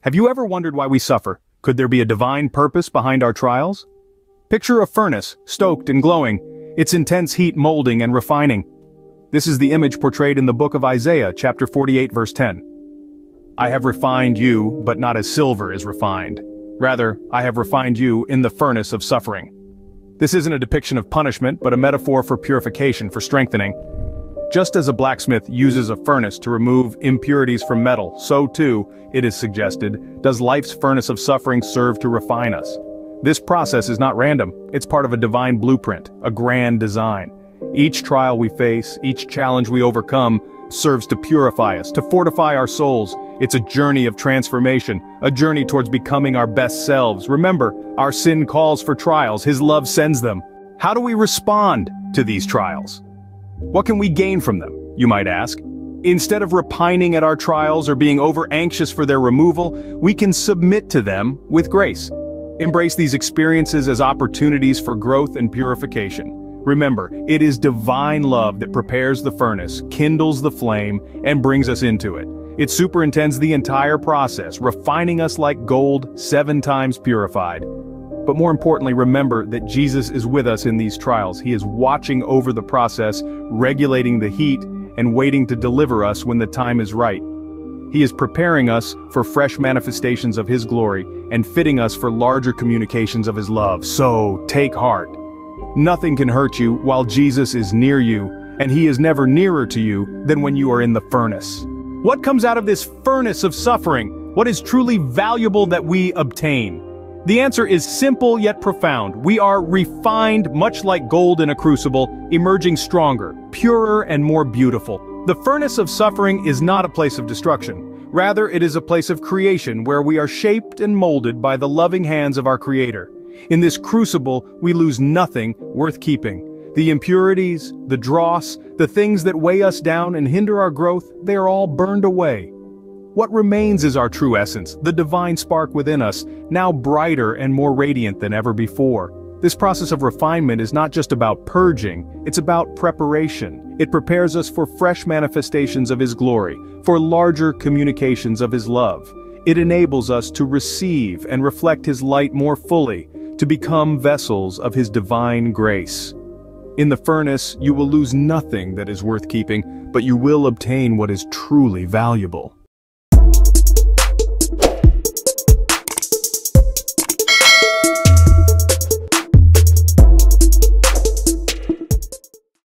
Have you ever wondered why we suffer? Could there be a divine purpose behind our trials? Picture a furnace, stoked and glowing, its intense heat molding and refining. This is the image portrayed in the book of Isaiah, chapter 48, verse 10. I have refined you, but not as silver is refined. Rather, I have refined you in the furnace of suffering. This isn't a depiction of punishment, but a metaphor for purification, for strengthening. Just as a blacksmith uses a furnace to remove impurities from metal, so too, it is suggested, does life's furnace of suffering serve to refine us. This process is not random, it's part of a divine blueprint, a grand design. Each trial we face, each challenge we overcome, serves to purify us, to fortify our souls. It's a journey of transformation, a journey towards becoming our best selves. Remember, our sin calls for trials, His love sends them. How do we respond to these trials? What can we gain from them, you might ask? Instead of repining at our trials or being over-anxious for their removal, we can submit to them with grace. Embrace these experiences as opportunities for growth and purification. Remember, it is divine love that prepares the furnace, kindles the flame, and brings us into it. It superintends the entire process, refining us like gold 7 times purified. But more importantly, remember that Jesus is with us in these trials. He is watching over the process, regulating the heat, and waiting to deliver us when the time is right. He is preparing us for fresh manifestations of His glory and fitting us for larger communications of His love. So, take heart. Nothing can hurt you while Jesus is near you, and He is never nearer to you than when you are in the furnace. What comes out of this furnace of suffering? What is truly valuable that we obtain? The answer is simple yet profound. We are refined much like gold in a crucible, emerging stronger, purer and more beautiful. The furnace of suffering is not a place of destruction. Rather, it is a place of creation where we are shaped and molded by the loving hands of our Creator. In this crucible, we lose nothing worth keeping. The impurities, the dross, the things that weigh us down and hinder our growth, they are all burned away. What remains is our true essence, the divine spark within us, now brighter and more radiant than ever before. This process of refinement is not just about purging, it's about preparation. It prepares us for fresh manifestations of His glory, for larger communications of His love. It enables us to receive and reflect His light more fully, to become vessels of His divine grace. In the furnace, you will lose nothing that is worth keeping, but you will obtain what is truly valuable.